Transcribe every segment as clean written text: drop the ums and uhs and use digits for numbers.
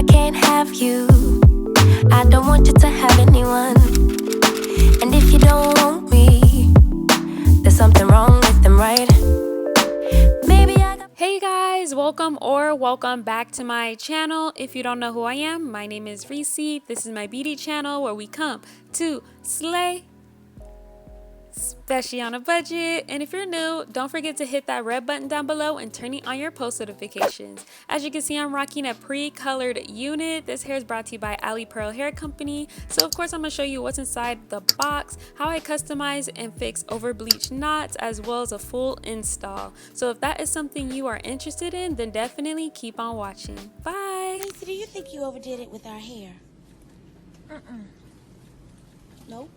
can't have you. I don't want you to have anyone. And if you don't want me, there's something wrong with them, right? Maybe I got... Hey guys, welcome back to my channel. If you don't know who I am, my name is Reesie. This is my beauty channel where we come to slay, especially on a budget. And if you're new, don't forget to hit that red button down below and turn on your post notifications. As you can see, I'm rocking a pre-colored unit. This hair is brought to you by Alipearl Hair Company. So of course I'm going to show you what's inside the box, how I customize and fix over bleach knots, as well as a full install. So if that is something you are interested in, then definitely keep on watching. Bye. Reesie, do you think you overdid it with our hair? Nope.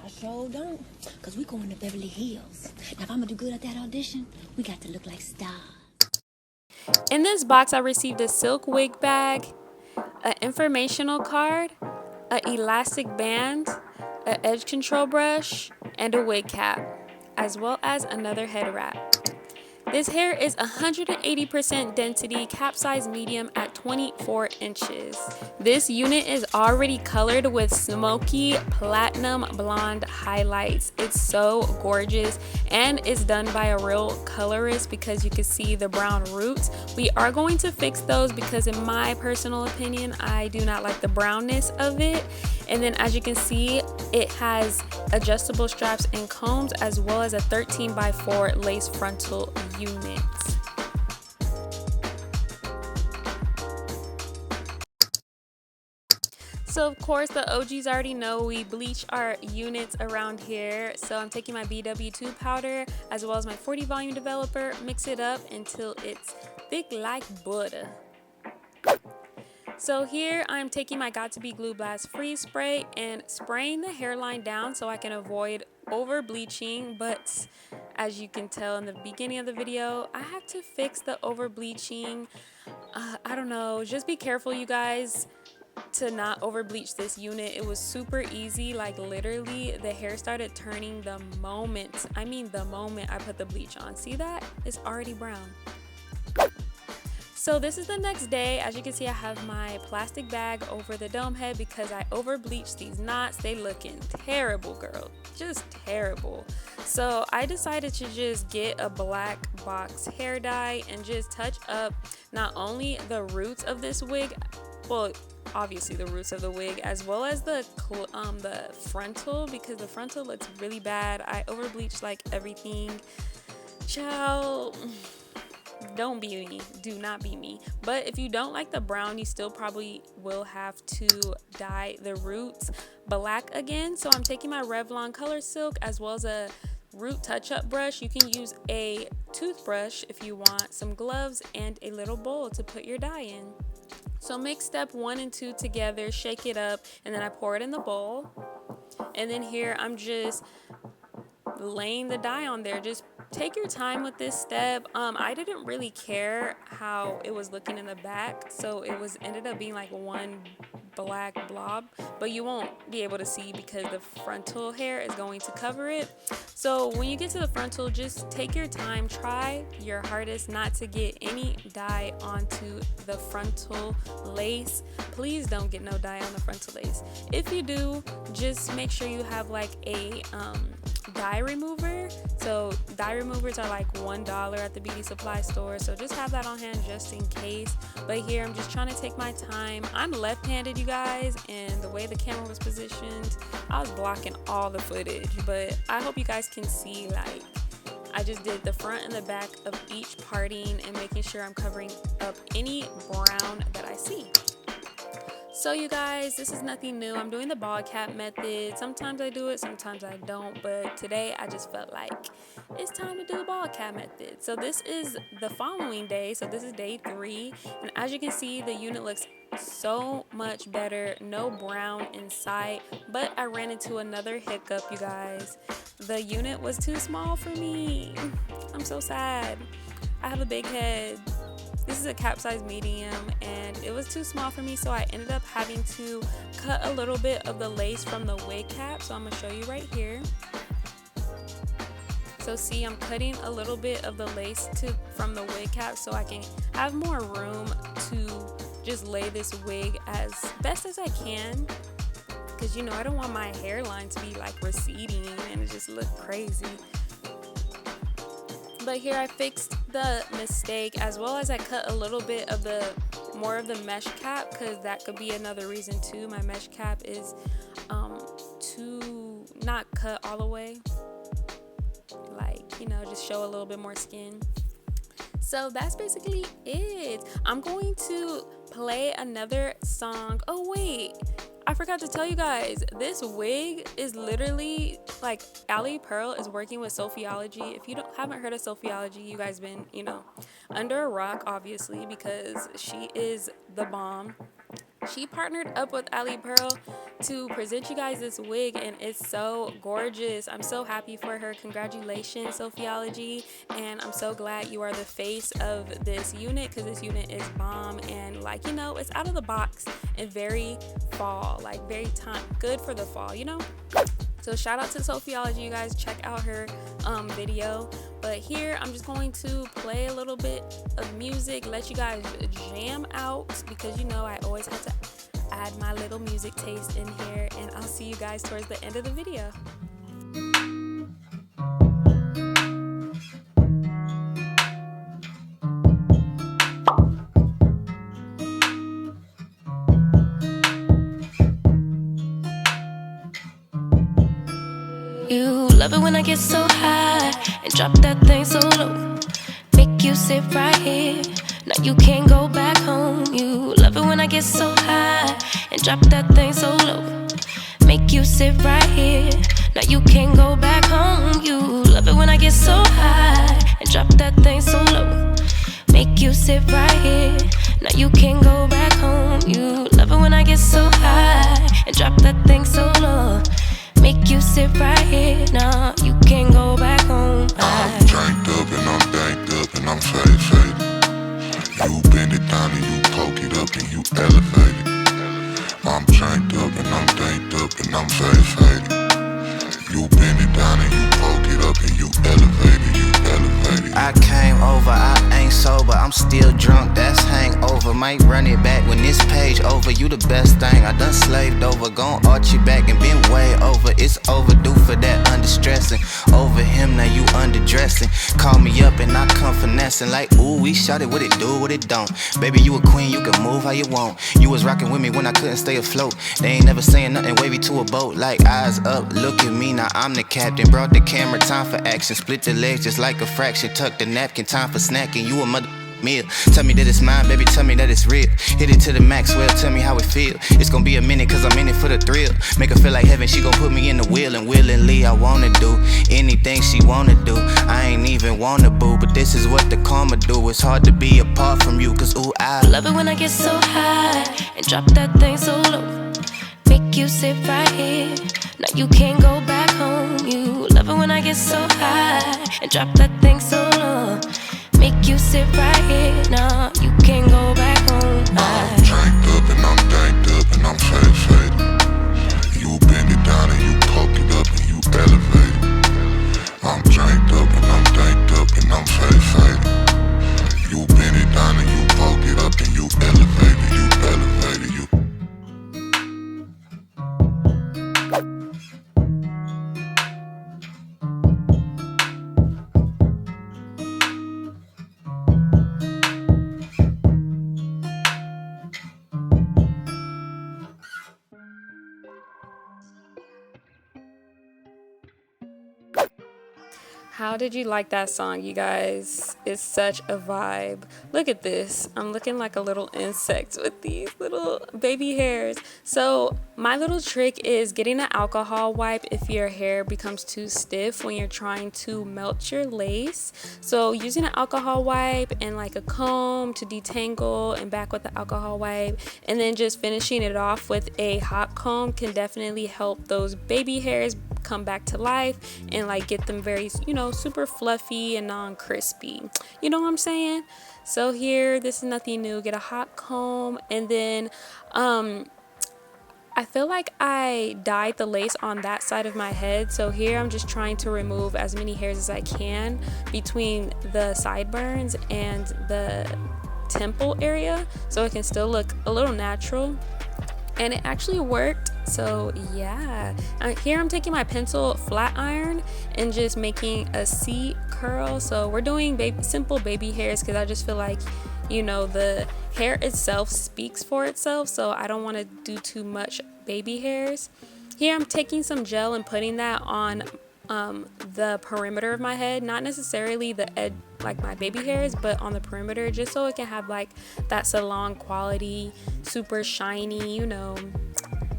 I sure don't, because we going to Beverly Hills. Now, if I'm going to do good at that audition, we got to look like stars. In this box, I received a silk wig bag, an informational card, an elastic band, an edge control brush, and a wig cap, as well as another head wrap. This hair is 180% density, cap size medium at 24 inches. This unit is already colored with smoky platinum blonde highlights. It's so gorgeous, and it's done by a real colorist because you can see the brown roots. We are going to fix those because in my personal opinion, I do not like the brownness of it. And then as you can see, it has adjustable straps and combs, as well as a 13x4 lace frontal unit. So of course the OGs already know we bleach our units around here. So I'm taking my BW2 powder as well as my 40 volume developer, mix it up until it's thick like butter. So here I'm taking my Got To Be Glue Blast Freeze Spray and spraying the hairline down so I can avoid over bleaching. But as you can tell in the beginning of the video, I had to fix the over bleaching. I don't know, just be careful you guys to not over bleach this unit. It was super easy, like literally the hair started turning the moment I put the bleach on. See that? It's already brown. So this is the next day. As you can see, I have my plastic bag over the dome head because I over bleached these knots. They looking terrible, girl, just terrible. So I decided to just get a black box hair dye and just touch up not only the roots of this wig, well, obviously the roots of the wig, as well as the frontal, because the frontal looks really bad. I over bleached like everything. Child, don't be me, do not be me. But if you don't like the brown, you still probably will have to dye the roots black again. So I'm taking my Revlon Color Silk as well as a root touch-up brush. You can use a toothbrush if you want, some gloves, and a little bowl to put your dye in. So mix step 1 and 2 together, shake it up, and then I pour it in the bowl. And then here I'm just laying the dye on there. Just take your time with this step. I didn't really care how it was looking in the back, so it ended up being like one black blob, but you won't be able to see because the frontal hair is going to cover it. So when you get to the frontal, just take your time, try your hardest not to get any dye onto the frontal lace. Please don't get no dye on the frontal lace. If you do, just make sure you have like a dye remover. So dye removers are like $1 at the beauty supply store, so just have that on hand just in case. But here I'm just trying to take my time. I'm left-handed, you guys, and the way the camera was positioned, I was blocking all the footage, but I hope you guys can see, like, I just did the front and the back of each parting and making sure I'm covering up any brown that I see. So you guys, this is nothing new. I'm doing the ball cap method. Sometimes I do it, sometimes I don't, but today I just felt like it's time to do the ball cap method. So this is the following day, so this is day 3, and as you can see, the unit looks so much better. No brown in sight, but I ran into another hiccup, you guys. The unit was too small for me. I'm so sad. I have a big head. This is a cap size medium and it was too small for me, so I ended up having to cut a little bit of the lace from the wig cap. So I'm gonna show you right here. So see, I'm cutting a little bit of the lace from the wig cap so I can have more room to just lay this wig as best as I can, because you know I don't want my hairline to be like receding and it just look crazy. But here I fixed the mistake, as well as I cut a little bit of more of the mesh cap, because that could be another reason too. My mesh cap is too not cut all the way, like, you know, just show a little bit more skin. So that's basically it. I'm going to play another song. Oh wait, I forgot to tell you guys, this wig is literally like Alipearl is working with Sophiology. If you haven't heard of Sophiology, you guys been, you know, under a rock, obviously, because she is the bomb. She partnered up with Alipearl to present you guys this wig, and it's so gorgeous. I'm so happy for her. Congratulations, Sophiology, and I'm so glad you are the face of this unit, because this unit is bomb, and like, you know, it's out of the box and very fall, like very good for the fall, you know. So shout out to Sophiology, you guys. Check out her video. But here I'm just going to play a little bit of music, let you guys jam out, because you know I always have to add my little music taste in here, and I'll see you guys towards the end of the video. You love it when I get so high and drop that thing so low. Make you sit right here. Now you can't go back home. You love it when I get so high and drop that thing so low. Make you sit right here. Now you can't go back home. You love it when I get so high and drop that thing so low. Make you sit right here. Now you can't go back home. You love it when I get so high and drop that thing so low. Make you sit right here, nah, you can't go back home. I'm drank up and I'm banked up and I'm faded. You bend it down and you poke it up and you elevate it. I'm drank up and I'm banked up and I'm faded. You bend it down and you poke it up and you elevate it, you elevate it. I came over, I ain't sober, I'm still drunk, that's hangover. Might run it back when this page over. You the best thing, I done slaved over. Gon' arch you back and been way over. It's overdue for that understressing. Over him, now you underdressing. Call me up and I come finessing. Like, ooh, we shot it, what it do, what it don't. Baby, you a queen, you can move how you want. You was rocking with me when I couldn't stay afloat. They ain't never saying nothing wavy to a boat. Like, eyes up, look at me, now I'm the captain. Brought the camera, time for action. Split the legs just like a fraction. Tuck the napkin, time for snacking. You a mother meal. Tell me that it's mine, baby, tell me that it's real. Hit it to the max, well, tell me how it feel. It's gonna be a minute, cause I'm in it for the thrill. Make her feel like heaven, she gon' put me in the wheel. And willingly, I wanna do anything she wanna do. I ain't even wanna boo, but this is what the karma do. It's hard to be apart from you, cause ooh, I love it when I get so high and drop that thing so low. Make you sit right here. Now you can't go back home. You love it when I get so high and drop that thing so low. Make you sit right here. Nah, you can't go back home. I'm drank up and I'm banked up and I'm faded. You bend it down and you poke it up and you elevate it. I'm drank up and I'm banked up and I'm faded. You bend it down and you poke it up and you elevate it, you elevate it, you. How did you like that song, you guys? It's such a vibe. Look at this. I'm looking like a little insect with these little baby hairs. So my little trick is getting an alcohol wipe if your hair becomes too stiff when you're trying to melt your lace. So using an alcohol wipe and like a comb to detangle and back with the alcohol wipe, and then just finishing it off with a hot comb can definitely help those baby hairs come back to life and like get them very, you know, super fluffy and non-crispy. You know what I'm saying? So here, this is nothing new. Get a hot comb, and then I I feel like I dyed the lace on that side of my head, so here I'm just trying to remove as many hairs as I can between the sideburns and the temple area so it can still look a little natural, and it actually worked. So yeah, here I'm taking my pencil flat iron and just making a C curl. So we're doing simple baby hairs because I just feel like, you know, the hair itself speaks for itself, so I don't want to do too much baby hairs. Here I'm taking some gel and putting that on the perimeter of my head, not necessarily the edge like my baby hairs, but on the perimeter, just so it can have like that salon quality, super shiny, you know,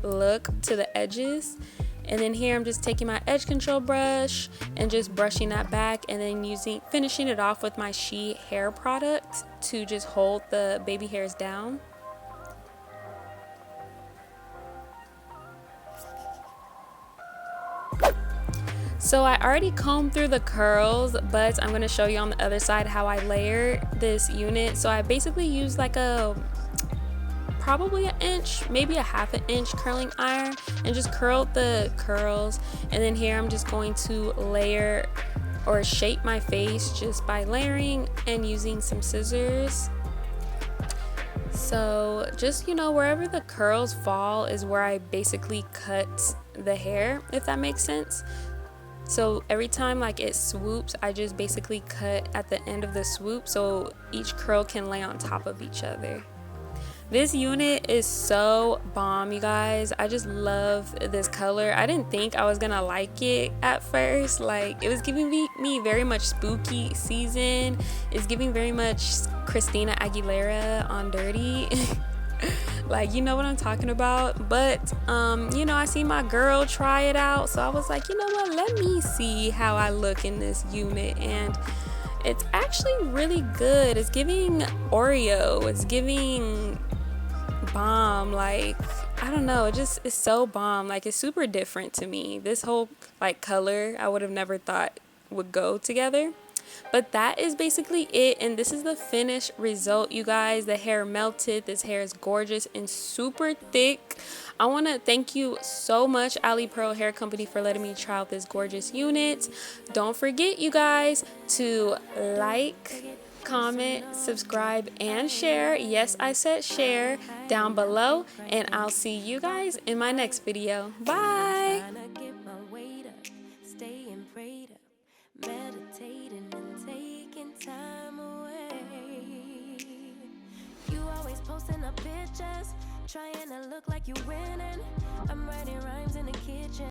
look to the edges. And then here I'm just taking my edge control brush and just brushing that back, and then finishing it off with my She hair product to just hold the baby hairs down. So I already combed through the curls, but I'm going to show you on the other side how I layer this unit. So I basically use like probably an inch, maybe a half an inch curling iron, and just curled the curls. And then here I'm just going to layer or shape my face just by layering and using some scissors. So just, you know, wherever the curls fall is where I basically cut the hair, if that makes sense. So every time like it swoops, I just basically cut at the end of the swoop so each curl can lay on top of each other. This unit is so bomb, you guys. I just love this color. I didn't think I was gonna like it at first. Like, it was giving me very much spooky season. It's giving very much Christina Aguilera on Dirty. Like, you know what I'm talking about. But you know, I see my girl try it out, so I was like, you know what, let me see how I look in this unit. And it's actually really good. It's giving Oreo, it's giving bomb. Like, I don't know, it's so bomb. Like, it's super different to me. This whole like color I would have never thought would go together. But that is basically it, and this is the finished result, you guys. The hair melted. This hair is gorgeous and super thick. I want to thank you so much, Alipearl Hair Company, for letting me try out this gorgeous unit. Don't forget, you guys, to like, comment, subscribe, and share. Yes, I said share down below, and I'll see you guys in my next video. Bye. Meditating and taking time away. You always posting up pictures, trying to look like you winning. I'm writing rhymes in the kitchen.